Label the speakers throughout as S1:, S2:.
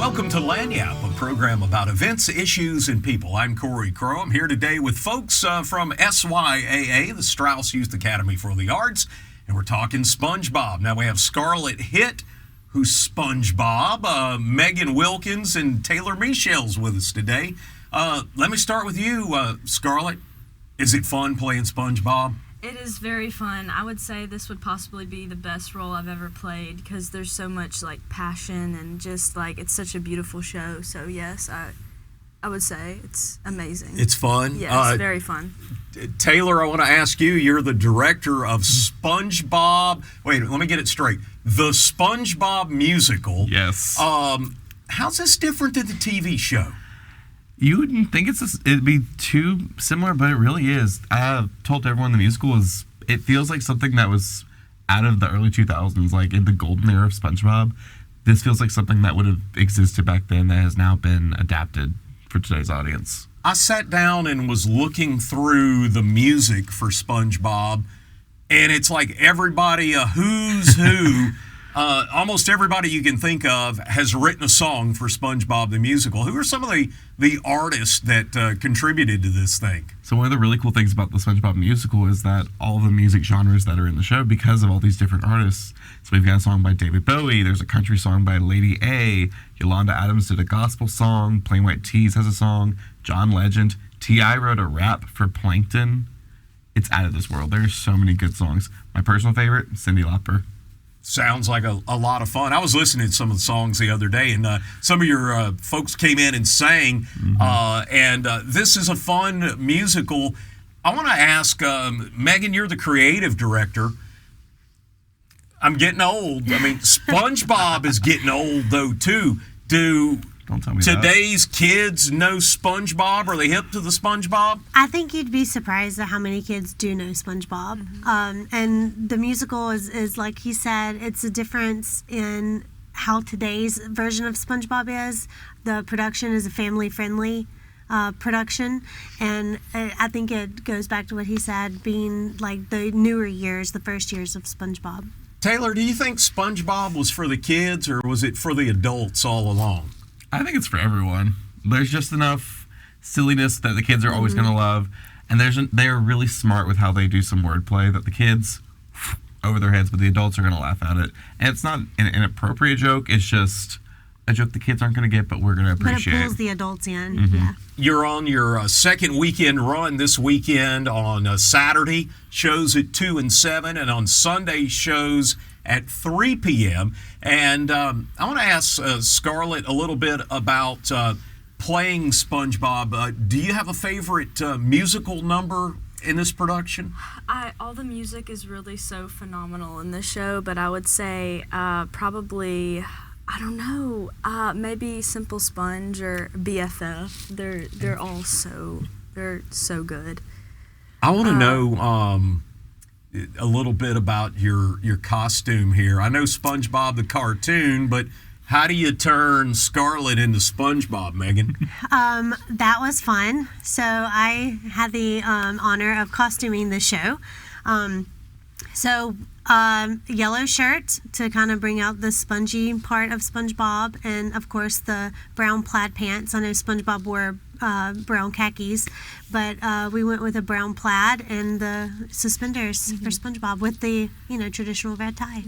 S1: Welcome to Lagniappe, a program about events, issues, and people. I'm Corey Crow. I'm here today with folks from SYAA, the Strauss Youth Academy for the Arts, and we're talking SpongeBob. Now we have Scarlett Hitt, who's SpongeBob, Megan Wilkins, and Taylor Michel's with us today. Let me start with you, Scarlett. Is it fun playing SpongeBob?
S2: It is very fun. I would say this would possibly be the best role I've ever played because there's so much passion and just it's such a beautiful show. So yes, I would say it's amazing.
S1: It's fun?
S2: Yes, very fun.
S1: Taylor, I want to ask you, you're the director of SpongeBob. Wait, let me get it straight. The SpongeBob Musical.
S3: Yes.
S1: How's this different than the TV show?
S3: You wouldn't think it'd be too similar, but it really is. I have told everyone the musical it feels like something that was out of the early 2000s, like in the golden era of SpongeBob. This feels like something that would have existed back then that has now been adapted for today's audience.
S1: I sat down and was looking through the music for SpongeBob, and it's like everybody, a who's who, almost everybody you can think of has written a song for SpongeBob the Musical. Who are some of the artists that contributed to this thing?
S3: So one of the really cool things about the SpongeBob Musical is that all the music genres that are in the show, because of all these different artists. So we've got a song by David Bowie, there's a country song by Lady A, Yolanda Adams did a gospel song, Plain White T's has a song, John Legend, T.I. wrote a rap for Plankton. It's out of this world. There's so many good songs. My personal favorite, Cyndi Lauper.
S1: Sounds like a lot of fun. I was listening to some of the songs the other day, and some of your folks came in and sang, and this is a fun musical. I want to ask, Megan, you're the creative director. I'm getting old. I mean, SpongeBob is getting old, though, too.
S3: Don't tell me
S1: today's kids know SpongeBob? Are they hip to the SpongeBob?
S4: I think you'd be surprised at how many kids do know SpongeBob. And the musical is like he said, it's a difference in how today's version of SpongeBob is. The production is a family-friendly production, and I think it goes back to what he said, being like the newer years, the first years of SpongeBob.
S1: Taylor, do you think SpongeBob was for the kids, or was it for the adults all along?
S3: I think it's for everyone. There's just enough silliness that the kids are always going to love, and they're really smart with how they do some wordplay that the kids over their heads, but the adults are going to laugh at it. And it's not an inappropriate joke. It's just a joke the kids aren't going to get, but we're going to appreciate.
S4: But it pulls the adults in. Yeah.
S1: You're on your second weekend run this weekend on Saturday, shows at 2 and 7, and on Sunday shows at 3 p.m. And I want to ask Scarlett a little bit about playing SpongeBob. Do you have a favorite musical number in this production?
S2: All the music is really so phenomenal in this show, but I would say probably, I don't know, maybe Simple Sponge or BFF. They're all so good.
S1: I want to know a little bit about your costume here. I know SpongeBob the cartoon, but how do you turn Scarlett into SpongeBob, Megan?
S4: That was fun. So I had the honor of costuming the show. Yellow shirt to kind of bring out the spongy part of SpongeBob, and of course the brown plaid pants. I know SpongeBob wore brown khakis, but we went with a brown plaid and the suspenders for SpongeBob with the traditional red tie.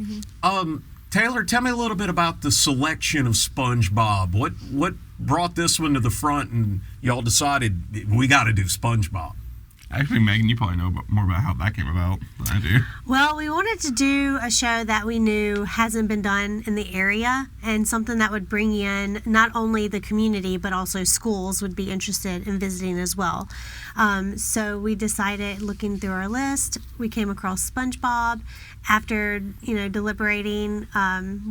S1: Taylor, tell me a little bit about the selection of SpongeBob. What brought this one to the front, and y'all decided we got to do SpongeBob?
S3: Actually, Megan, you probably know more about how that came about than I do.
S4: Well, we wanted to do a show that we knew hasn't been done in the area, and something that would bring in not only the community, but also schools would be interested in visiting as well. So we decided, looking through our list, we came across SpongeBob. After deliberating,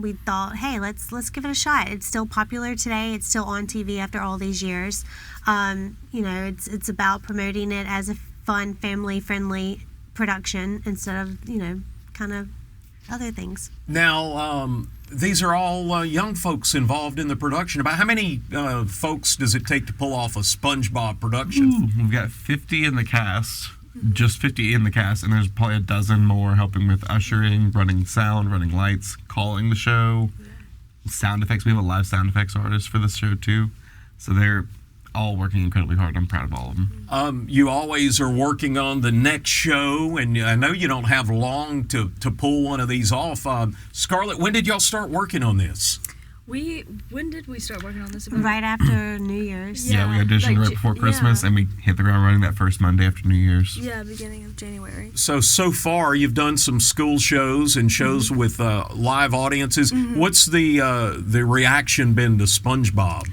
S4: we thought, hey, let's give it a shot. It's still popular today. It's still on TV after all these years. It's about promoting it as a fun, family-friendly production instead of kind of other things.
S1: Now, these are all young folks involved in the production. About how many folks does it take to pull off a SpongeBob production?
S3: We've got 50 in the cast. Just 50 in the cast, and there's probably a dozen more helping with ushering, running sound, running lights, calling the show. sound effects. We have a live sound effects artist for this show too, so they're all working incredibly hard. I'm proud of all of them.
S1: You always are working on the next show, and I know you don't have long to pull one of these off. Scarlett, when did y'all start working on this?
S2: When did we start working on this event?
S4: Right after New Year's.
S3: Yeah, we auditioned right before Christmas, and we hit the ground running that first Monday after New Year's.
S2: Yeah, beginning of January.
S1: So far, you've done some school shows and shows with live audiences. What's the reaction been to SpongeBob?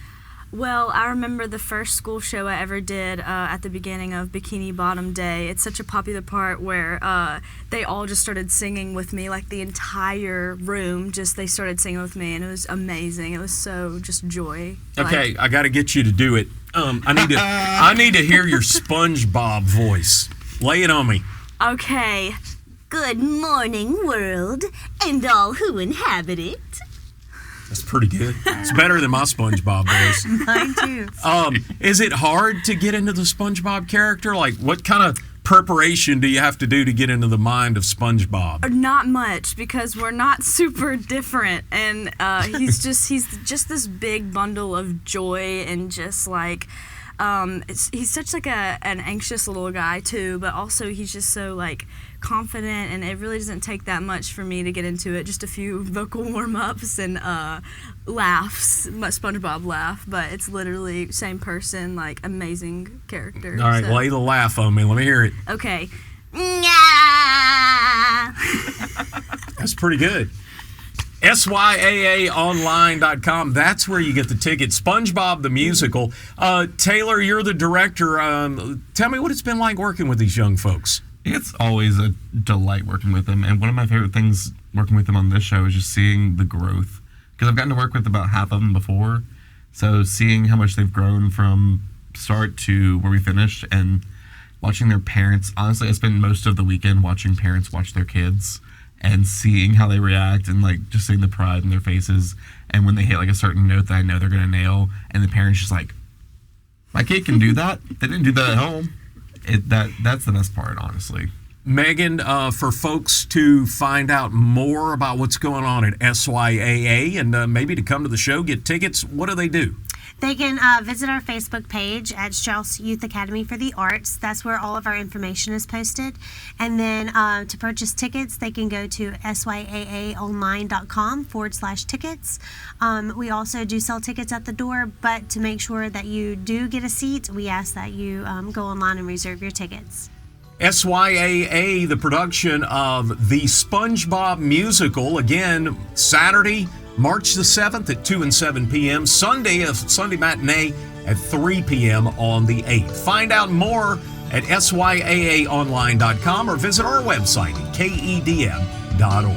S2: Well, I remember the first school show I ever did at the beginning of Bikini Bottom Day. It's such a popular part where they all just started singing with me, like the entire room, they started singing with me, and it was amazing. It was so just joy.
S1: Okay, I got to get you to do it. I need to hear your SpongeBob voice. Lay it on me.
S2: Okay. Good morning, world, and all who inhabit it.
S1: That's pretty good. It's better than my SpongeBob voice.
S4: Mine too.
S1: Is it hard to get into the SpongeBob character? Like, what kind of preparation do you have to do to get into the mind of SpongeBob?
S2: Not much, because we're not super different, and he's just this big bundle of joy, and just like he's such like an anxious little guy too, but also he's just so like confident, and it really doesn't take that much for me to get into it. Just a few vocal warm-ups and laughs, SpongeBob laugh, but it's literally same person, like amazing character.
S1: All right, lay the laugh on me. Let me hear it.
S2: Okay.
S1: That's pretty good. SYAAonline.com. That's where you get the tickets. SpongeBob the Musical. Taylor, you're the director. Tell me what it's been like working with these young folks.
S3: It's always a delight working with them, and one of my favorite things working with them on this show is just seeing the growth, because I've gotten to work with about half of them before, so seeing how much they've grown from start to where we finished, and watching their parents. Honestly, I spend most of the weekend watching parents watch their kids and seeing how they react, and like just seeing the pride in their faces, and when they hit like a certain note that I know they're gonna nail, and the parents just like, my kid can do that. They didn't do that at home. That's the best part, honestly.
S1: Megan, for folks to find out more about what's going on at SYAA and maybe to come to the show, get tickets, what do they do?
S4: They can visit our Facebook page at Strauss Youth Academy for the Arts. That's where all of our information is posted. And then to purchase tickets, they can go to syaaonline.com/tickets. We also do sell tickets at the door, but to make sure that you do get a seat, we ask that you go online and reserve your tickets.
S1: SYAA, the production of the SpongeBob Musical, again, Saturday, March the 7th at 2 and 7 p.m., Sunday, a Sunday matinee at 3 p.m. on the 8th. Find out more at syaaonline.com or visit our website at kedm.org.